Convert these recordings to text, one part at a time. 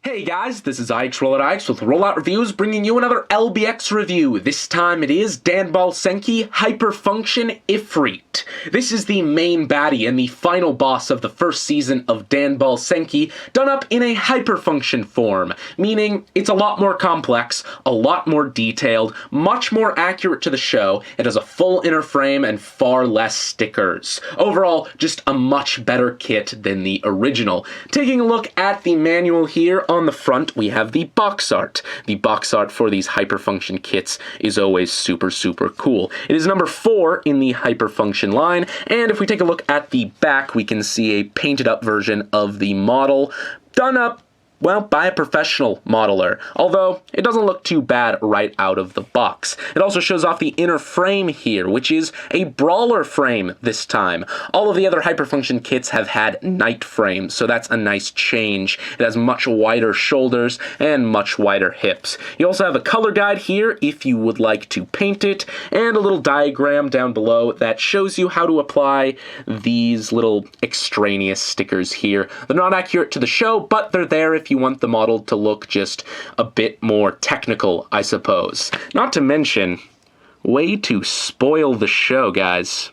Hey guys, this is Ix with Rollout Reviews, bringing you another LBX review. This time it is Danball Senki Hyperfunction Ifreet. This is the main baddie and the final boss of the first season of Danball Senki, done up in a hyperfunction form, meaning it's a lot more complex, a lot more detailed, much more accurate to the show. It has a full inner frame and far less stickers. Overall, just a much better kit than the original. Taking a look at the manual here, on the front, we have the box art. The box art for these hyperfunction kits is always super cool. It is number 4 in the hyperfunction line, and if we take a look at the back, we can see a painted up version of the model, done up, well, by a professional modeler, although it doesn't look too bad right out of the box. It also shows off the inner frame here, which is a brawler frame this time. All of the other hyperfunction kits have had knight frames, so that's a nice change. It has much wider shoulders and much wider hips. You also have a color guide here if you would like to paint it, and a little diagram down below that shows you how to apply these little extraneous stickers here. They're not accurate to the show, but they're there if you want the model to look just a bit more technical, I suppose. Not to mention, way to spoil the show, guys.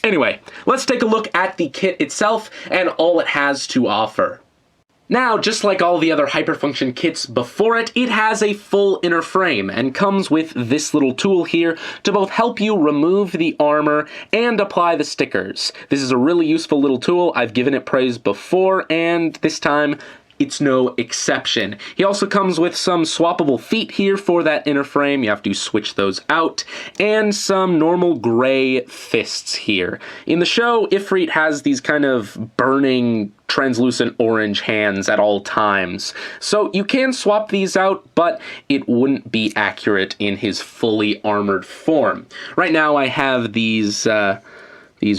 Anyway, let's take a look at the kit itself and all it has to offer. Now, just like all the other hyperfunction kits before it, it has a full inner frame and comes with this little tool here to both help you remove the armor and apply the stickers. This is a really useful little tool. I've given it praise before, and this time, it's no exception. He also comes with some swappable feet here for that inner frame. You have to switch those out. And some normal gray fists here. In the show, Ifreet has these kind of burning, translucent orange hands at all times. So you can swap these out, but it wouldn't be accurate in his fully armored form. Right now I have these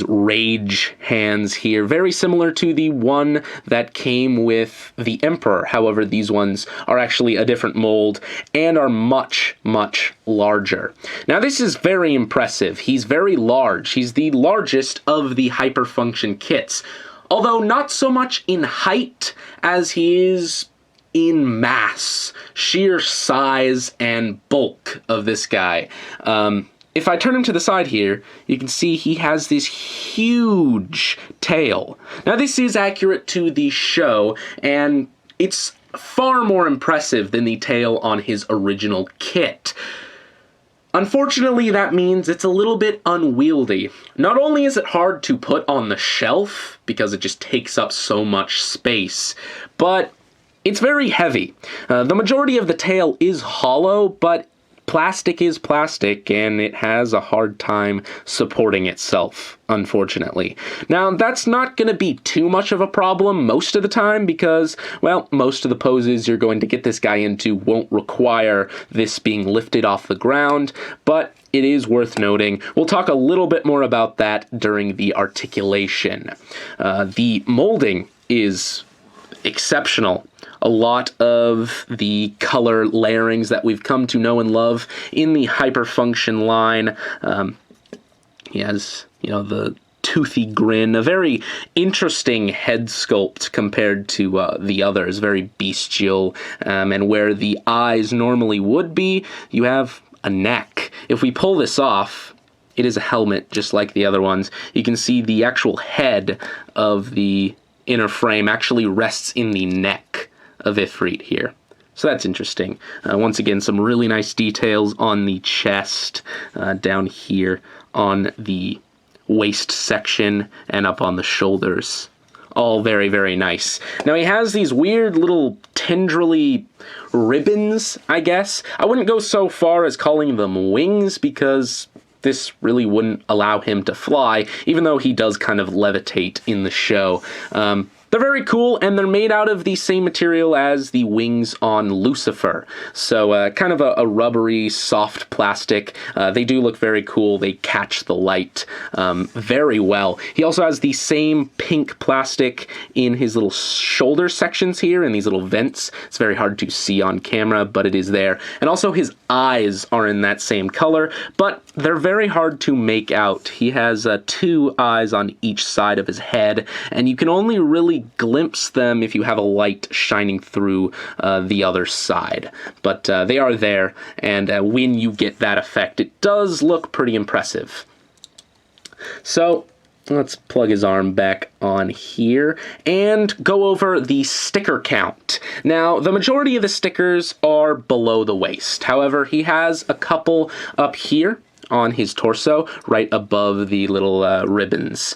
rage hands here, very similar to the one that came with the Emperor. However, these ones are actually a different mold and are much larger. Now, this is very impressive. He's very large. He's the largest of the hyperfunction kits, although not so much in height as he is in mass, sheer size and bulk of this guy. If I turn him to the side here, you can see he has this huge tail. Now, this is accurate to the show, and it's far more impressive than the tail on his original kit. Unfortunately, that means it's a little bit unwieldy. Not only is it hard to put on the shelf, because it just takes up so much space, but it's very heavy. The majority of the tail is hollow, but plastic is plastic, and it has a hard time supporting itself, unfortunately. Now, that's not going to be too much of a problem most of the time because, well, most of the poses you're going to get this guy into won't require this being lifted off the ground, but it is worth noting. We'll talk a little bit more about that during the articulation. The molding is exceptional. A lot of the color layerings that we've come to know and love in the hyperfunction line. He has, the toothy grin, a very interesting head sculpt compared to the others, very bestial, and where the eyes normally would be, you have a neck. If we pull this off, it is a helmet just like the other ones. You can see the actual head of the inner frame actually rests in the neck of Ifreet here. So that's interesting. Once again, some really nice details on the chest, down here on the waist section, and up on the shoulders. All very nice. Now, he has these weird little tendrily ribbons, I guess. I wouldn't go so far as calling them wings, because this really wouldn't allow him to fly, even though he does kind of levitate in the show. They're very cool, and they're made out of the same material as the wings on Lucifer. So kind of a rubbery, soft plastic. They do look very cool. They catch the light very well. He also has the same pink plastic in his little shoulder sections here, in these little vents. It's very hard to see on camera, but it is there. And also his eyes are in that same color, but they're very hard to make out. He has 2 eyes on each side of his head, and you can only really really glimpse them if you have a light shining through the other side. But they are there, and when you get that effect, it does look pretty impressive. So let's plug his arm back on here and go over the sticker count. Now, the majority of the stickers are below the waist. However, he has a couple up here on his torso, right above the little ribbons.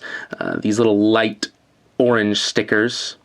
These little light orange stickers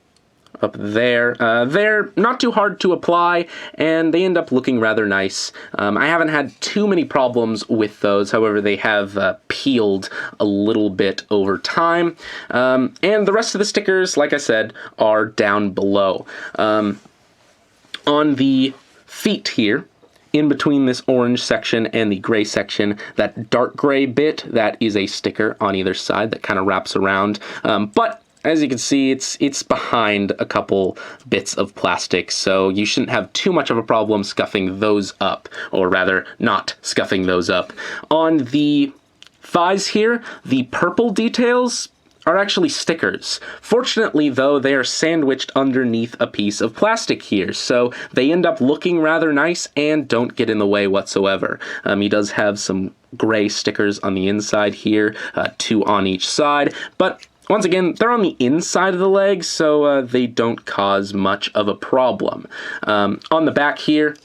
up there. They're not too hard to apply, and they end up looking rather nice. I haven't had too many problems with those. However, they have peeled a little bit over time. And the rest of the stickers, like I said, are down below. On the feet here, in between this orange section and the gray section, that dark gray bit, that is a sticker on either side that kind of wraps around. But as you can see, it's behind a couple bits of plastic, so you shouldn't have too much of a problem scuffing those up, or rather, not scuffing those up. On the thighs here, the purple details are actually stickers. Fortunately, though, they are sandwiched underneath a piece of plastic here, so they end up looking rather nice and don't get in the way whatsoever. He does have some gray stickers on the inside here, 2 on each side, but once again, they're on the inside of the leg, so they don't cause much of a problem. On the back here,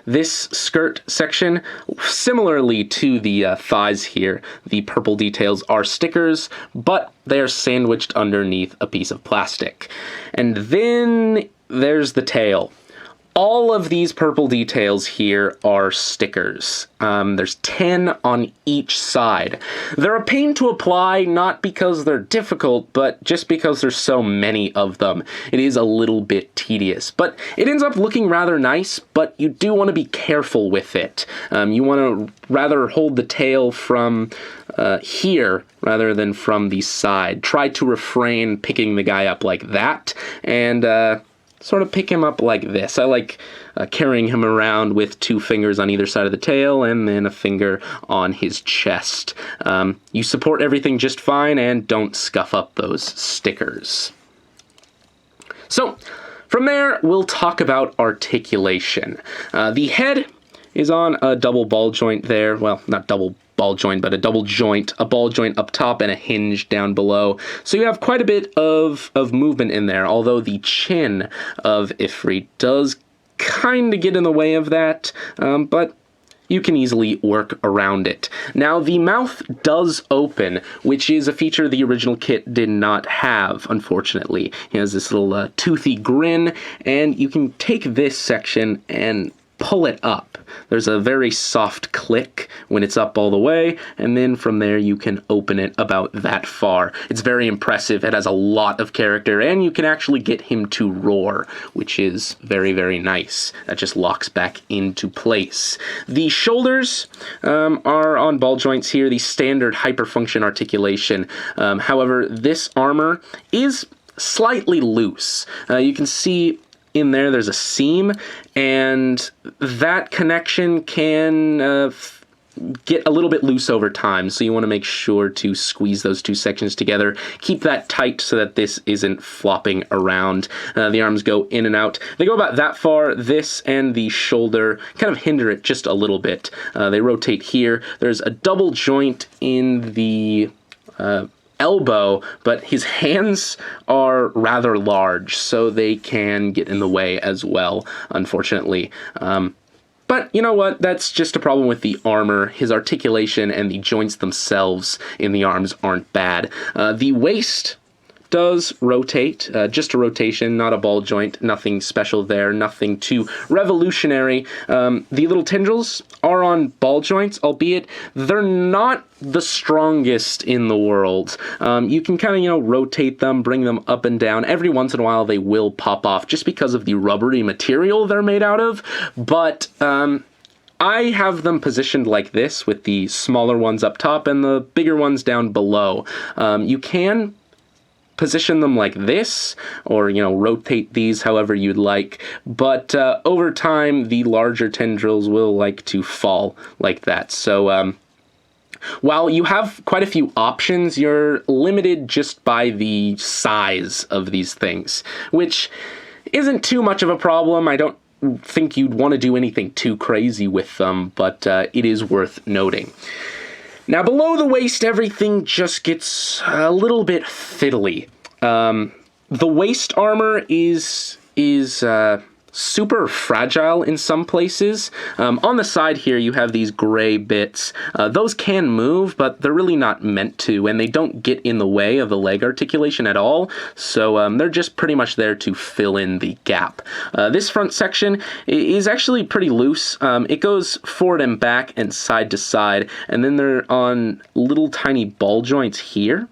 this skirt section, similarly to the thighs here, the purple details are stickers, but they are sandwiched underneath a piece of plastic. And then there's the tail. All of these purple details here are stickers. There's 10 on each side. They're a pain to apply, not because they're difficult, but just because there's so many of them. It is a little bit tedious, but it ends up looking rather nice, but you do want to be careful with it. You want to rather hold the tail from here rather than from the side. Try to refrain picking the guy up like that, and sort of pick him up like this. I like carrying him around with 2 fingers on either side of the tail and then a finger on his chest. You support everything just fine and don't scuff up those stickers. So, from there, we'll talk about articulation. The head is on a double ball joint there. Well, not double ball joint, but a double joint, a ball joint up top and a hinge down below. So you have quite a bit of movement in there, although the chin of Ifreet does kind of get in the way of that, but you can easily work around it. Now, the mouth does open, which is a feature the original kit did not have, unfortunately. He has this little toothy grin, and you can take this section and pull it up. There's a very soft click when it's up all the way, and then from there you can open it about that far. It's very impressive. It has a lot of character, and you can actually get him to roar, which is very, very nice. That just locks back into place. The shoulders are on ball joints here, the standard hyperfunction articulation. However, this armor is slightly loose. You can see in there's a seam, and that connection can get a little bit loose over time, so you want to make sure to squeeze those 2 sections together. Keep that tight so that this isn't flopping around. The arms go in and out. They go about that far. This and the shoulder kind of hinder it just a little bit. They rotate here. There's a double joint in the elbow, but his hands are rather large, so they can get in the way as well, unfortunately. But you know what? That's just a problem with the armor. His articulation and the joints themselves in the arms aren't bad. The waist does rotate, just a rotation, not a ball joint, nothing special there, nothing too revolutionary. The little tendrils are on ball joints, albeit they're not the strongest in the world. You can kind of, rotate them, bring them up and down. Every once in a while they will pop off just because of the rubbery material they're made out of, but I have them positioned like this with the smaller ones up top and the bigger ones down below. You can position them like this, or rotate these however you'd like, but over time the larger tendrils will like to fall like that. So While you have quite a few options, you're limited just by the size of these things, which isn't too much of a problem. I don't think you'd want to do anything too crazy with them, but it is worth noting. Now, below the waist, everything just gets a little bit fiddly. The waist armor is super fragile in some places. On the side here, you have these gray bits. Those can move, but they're really not meant to, and they don't get in the way of the leg articulation at all, so they're just pretty much there to fill in the gap. This front section is actually pretty loose. It goes forward and back and side to side, and then they're on little tiny ball joints here,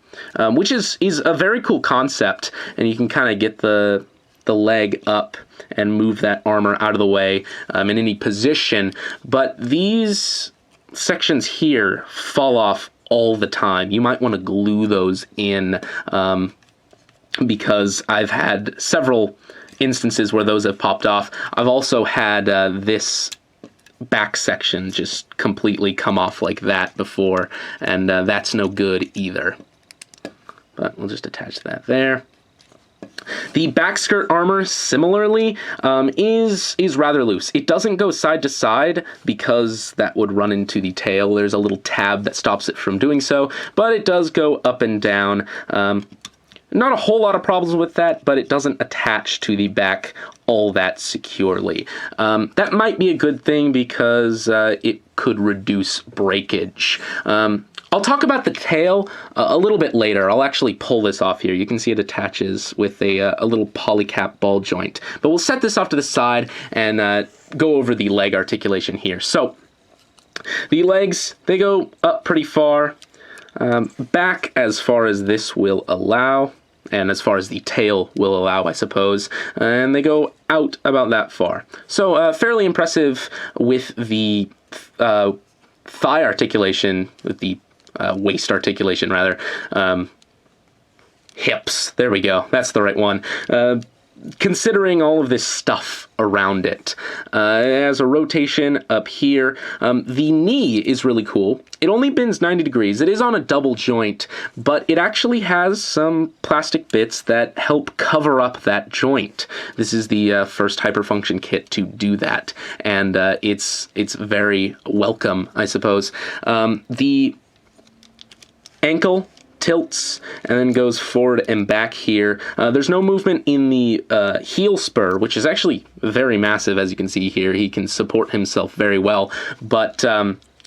which is a very cool concept, and you can kind of get the leg up and move that armor out of the way in any position. But these sections here fall off all the time. You might want to glue those in because I've had several instances where those have popped off. I've also had this back section just completely come off like that before, and that's no good either. But we'll just attach that there. The back skirt armor, similarly, is rather loose. It doesn't go side to side because that would run into the tail. There's a little tab that stops it from doing so, but it does go up and down. Not a whole lot of problems with that, but it doesn't attach to the back all that securely. That might be a good thing because it could reduce breakage. I'll talk about the tail a little bit later. I'll actually pull this off here. You can see it attaches with a little polycap ball joint. But we'll set this off to the side and go over the leg articulation here. So the legs, they go up pretty far, back as far as this will allow, and as far as the tail will allow, I suppose, and they go out about that far. So fairly impressive with the thigh articulation, with the waist articulation, rather. Hips, there we go, that's the right one. Considering all of this stuff around it. It has a rotation up here. The knee is really cool. It only bends 90 degrees. It is on a double joint, but it actually has some plastic bits that help cover up that joint. This is the first hyperfunction kit to do that, and it's very welcome, I suppose. The ankle tilts and then goes forward and back here. There's no movement in the heel spur, which is actually very massive, as you can see here. He can support himself very well, but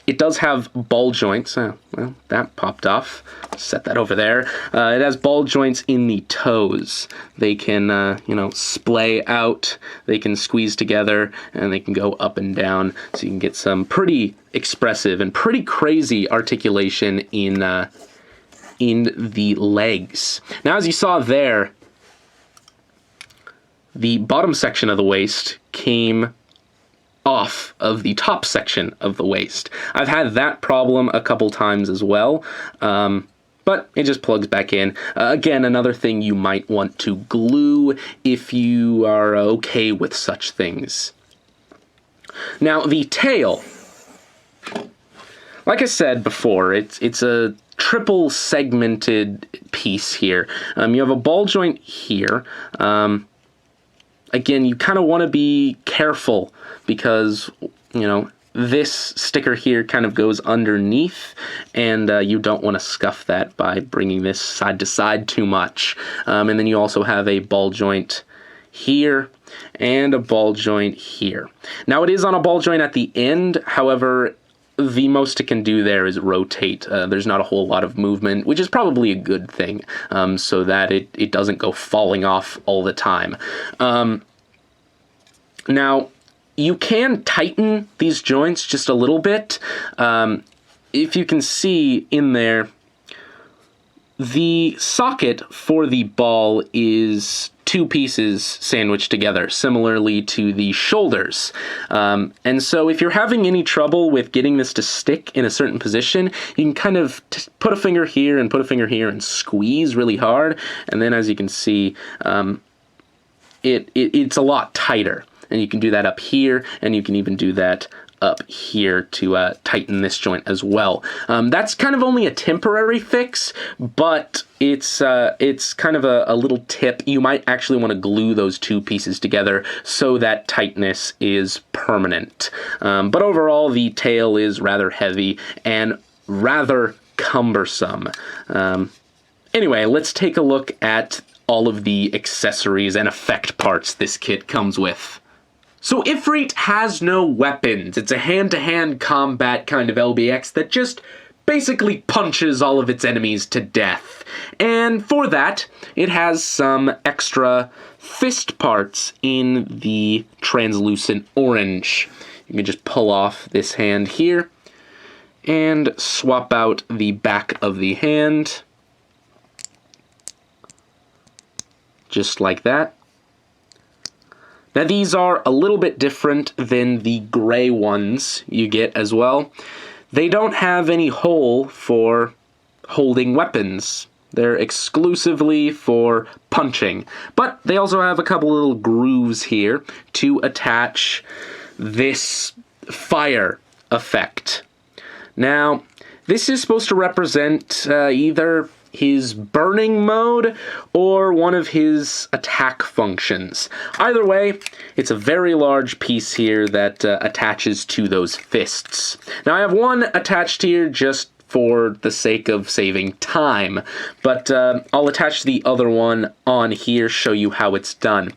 it does have ball joints. Well, that popped off. Set that over there. It has ball joints in the toes. They can, splay out. They can squeeze together, and they can go up and down. So you can get some pretty expressive and pretty crazy articulation in the legs. Now, as you saw there, the bottom section of the waist came off of the top section of the waist. I've had that problem a couple times as well, but it just plugs back in. Again, another thing you might want to glue if you are okay with such things. Now, the tail. Like I said before, it's a triple segmented piece here. You have a ball joint here. Again, you kind of want to be careful because, this sticker here kind of goes underneath, and you don't want to scuff that by bringing this side to side too much. And then you also have a ball joint here and a ball joint here. Now, it is on a ball joint at the end. However, the most it can do there is rotate. There's not a whole lot of movement, which is probably a good thing, so that it doesn't go falling off all the time. Now, you can tighten these joints just a little bit. If you can see in there, the socket for the ball is two pieces sandwiched together, similarly to the shoulders. And so if you're having any trouble with getting this to stick in a certain position, you can kind of put a finger here and put a finger here and squeeze really hard. And then, as you can see, it's a lot tighter. And you can do that up here, and you can even do that up here to tighten this joint as well. That's kind of only a temporary fix, but it's kind of a little tip. You might actually want to glue those two pieces together so that tightness is permanent. But overall, the tail is rather heavy and rather cumbersome. Anyway, let's take a look at all of the accessories and effect parts this kit comes with. So Ifreet has no weapons. It's a hand-to-hand combat kind of LBX that just basically punches all of its enemies to death. And for that, it has some extra fist parts in the translucent orange. You can just pull off this hand here and swap out the back of the hand. Just like that. Now these are a little bit different than the gray ones you get as well. They don't have any hole for holding weapons. They're exclusively for punching. But they also have a couple little grooves here to attach this fire effect. Now, this is supposed to represent either his burning mode or one of his attack functions. Either way, it's a very large piece here that attaches to those fists. Now I have one attached here just for the sake of saving time, but I'll attach the other one on here, show you how it's done.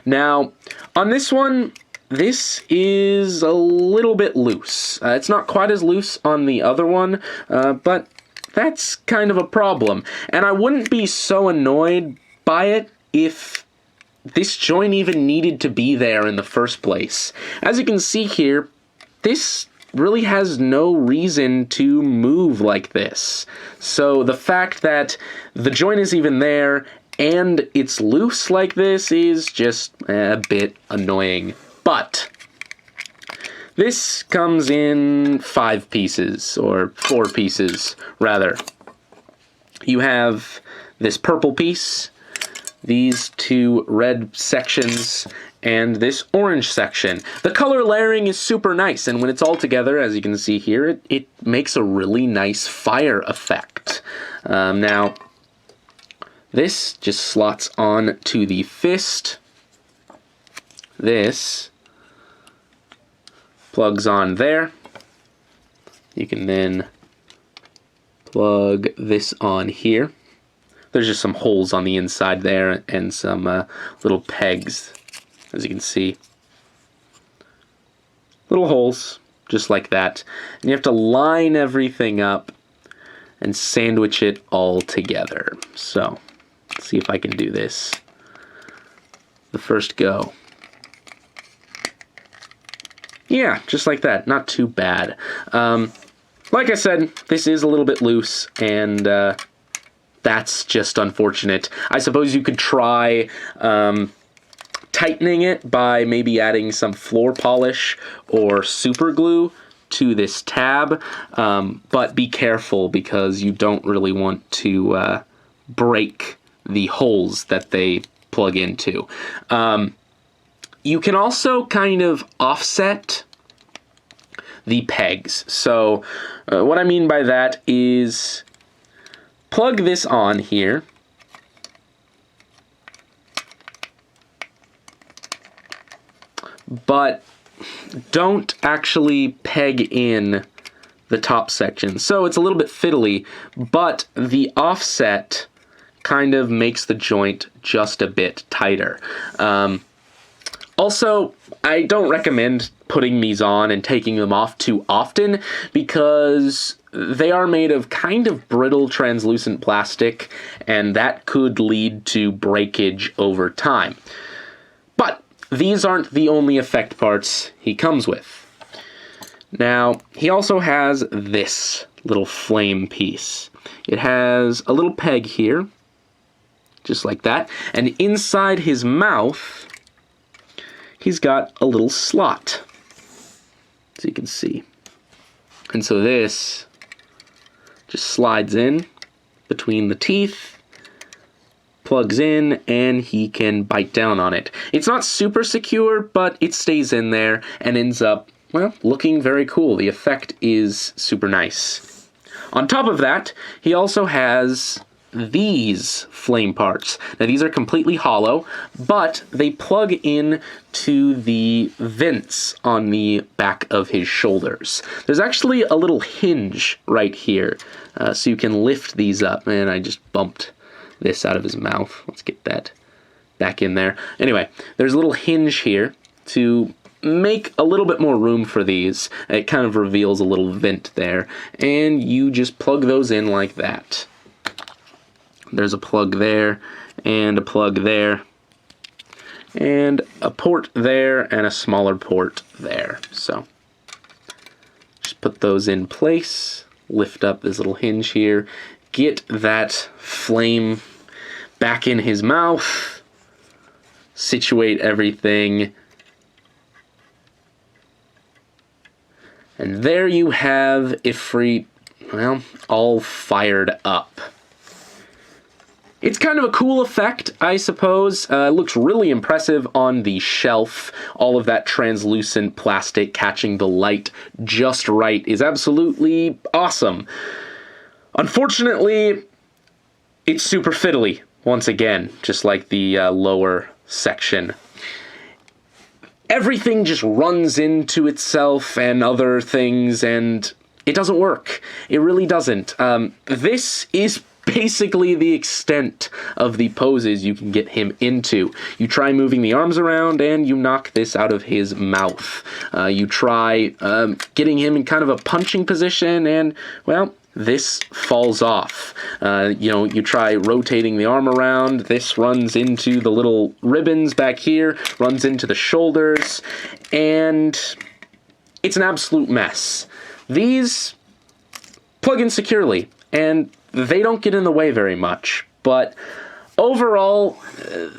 Now, on this one, this is a little bit loose. It's not quite as loose on the other one, but that's kind of a problem. And I wouldn't be so annoyed by it if this joint even needed to be there in the first place. As you can see here, this really has no reason to move like this. So the fact that the joint is even there and it's loose like this is just a bit annoying. But this comes in 5 pieces, or 4 pieces, rather. You have this purple piece, these 2 red sections, and this orange section. The color layering is super nice, and when it's all together, as you can see here, it makes a really nice fire effect. Now, this just slots on to the fist. This plugs on there. You can then plug this on here. There's just some holes on the inside there and some little pegs, as you can see. Little holes, just like that. And you have to line everything up and sandwich it all together. So, let's see if I can do this. The first go. Yeah, just like that. Not too bad. Like I said, this is a little bit loose, and that's just unfortunate. I suppose you could try tightening it by maybe adding some floor polish or super glue to this tab, but be careful because you don't really want to break the holes that they plug into. You can also kind of offset the pegs. So what I mean by that is plug this on here. But don't actually peg in the top section. So it's a little bit fiddly, but the offset kind of makes the joint just a bit tighter. Also, I don't recommend putting these on and taking them off too often because they are made of kind of brittle translucent plastic, and that could lead to breakage over time. But these aren't the only effect parts he comes with. Now, he also has this little flame piece. It has a little peg here, just like that, and inside his mouth, he's got a little slot, as you can see. And so this just slides in between the teeth, plugs in, and he can bite down on it. It's not super secure, but it stays in there and ends up well, looking very cool. The effect is super nice. On top of that, he also has these flame parts. Now these are completely hollow, but they plug in to the vents on the back of his shoulders. There's actually a little hinge right here, so you can lift these up. Man, I just bumped this out of his mouth. Let's get that back in there. Anyway, there's a little hinge here to make a little bit more room for these. It kind of reveals a little vent there, and you just plug those in like that. There's a plug there, and a plug there, and a port there, and a smaller port there. So just put those in place, lift up this little hinge here, get that flame back in his mouth, situate everything, and there you have Ifreet, well, all fired up. It's kind of a cool effect, I suppose. It looks really impressive on the shelf. All of that translucent plastic catching the light just right is absolutely awesome. Unfortunately, it's super fiddly, once again, just like the lower section. Everything just runs into itself and other things, and it doesn't work. It really doesn't. This is basically the extent of the poses you can get him into. You try moving the arms around and you knock this out of his mouth. You try getting him in kind of a punching position and, well, this falls off. You try rotating the arm around, this runs into the little ribbons back here, runs into the shoulders, and it's an absolute mess. These plug in securely, and they don't get in the way very much, but overall,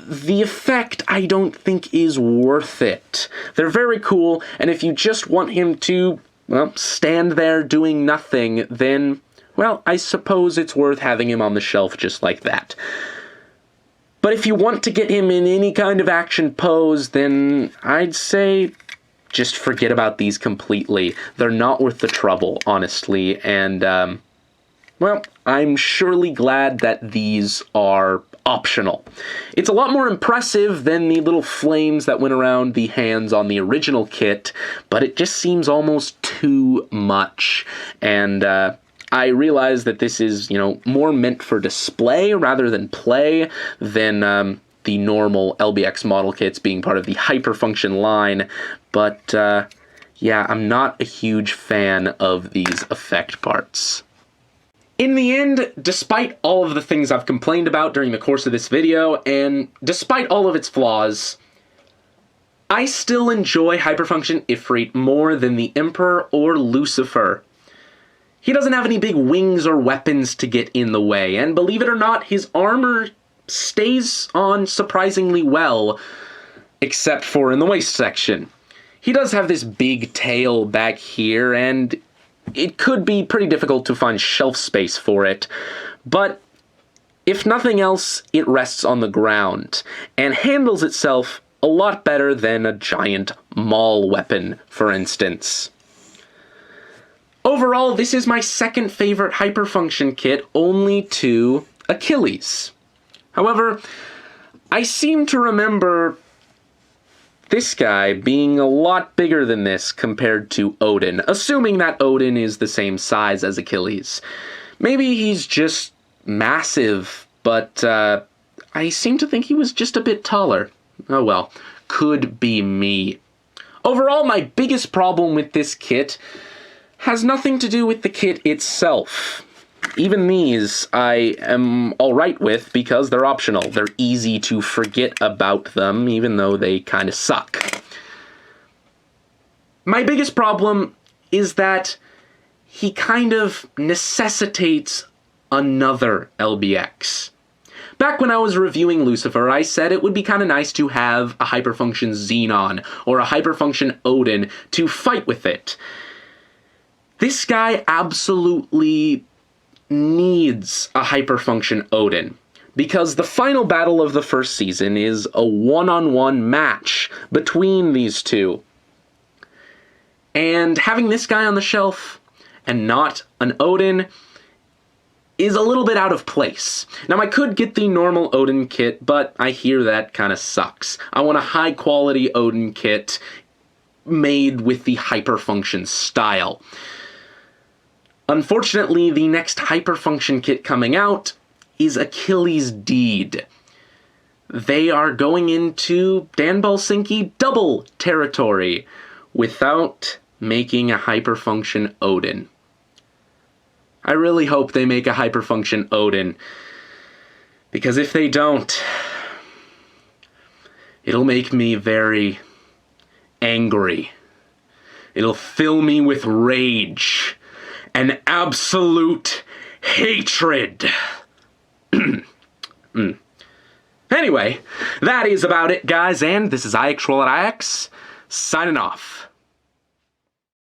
the effect I don't think is worth it. They're very cool, and if you just want him to, well, stand there doing nothing, then, well, I suppose it's worth having him on the shelf just like that. But if you want to get him in any kind of action pose, then I'd say just forget about these completely. They're not worth the trouble, honestly, and, well, I'm surely glad that these are optional. It's a lot more impressive than the little flames that went around the hands on the original kit, but it just seems almost too much. And I realize that this is, more meant for display rather than play than the normal LBX model kits being part of the Hyperfunction line, but yeah, I'm not a huge fan of these effect parts. In the end, despite all of the things I've complained about during the course of this video, and despite all of its flaws, I still enjoy Hyperfunction Ifreet more than the Emperor or Lucifer. He doesn't have any big wings or weapons to get in the way, and believe it or not, his armor stays on surprisingly well, except for in the waist section. He does have this big tail back here, and it could be pretty difficult to find shelf space for it, but if nothing else, it rests on the ground, and handles itself a lot better than a giant maul weapon, for instance. Overall, this is my second favorite Hyperfunction kit, only to Achilles. However, I seem to remember this guy being a lot bigger than this compared to Odin, assuming that Odin is the same size as Achilles. Maybe he's just massive, but I seem to think he was just a bit taller. Oh well, could be me. Overall, my biggest problem with this kit has nothing to do with the kit itself. Even these I am alright with because they're optional. They're easy to forget about them, even though they kind of suck. My biggest problem is that he kind of necessitates another LBX. Back when I was reviewing Lucifer, I said it would be kind of nice to have a Hyperfunction Xenon or a Hyperfunction Odin to fight with it. This guy absolutely needs a Hyperfunction Odin, because the final battle of the first season is a one-on-one match between these two. And having this guy on the shelf and not an Odin is a little bit out of place. Now, I could get the normal Odin kit, but I hear that kind of sucks. I want a high-quality Odin kit made with the hyperfunction style. Unfortunately, the next hyperfunction kit coming out is Achilles' Deed. They are going into Danball Senki double territory without making a hyperfunction Odin. I really hope they make a hyperfunction Odin, because if they don't, it'll make me very angry. It'll fill me with rage and absolute hatred. Anyway, that is about it, guys, and this is IX signing off.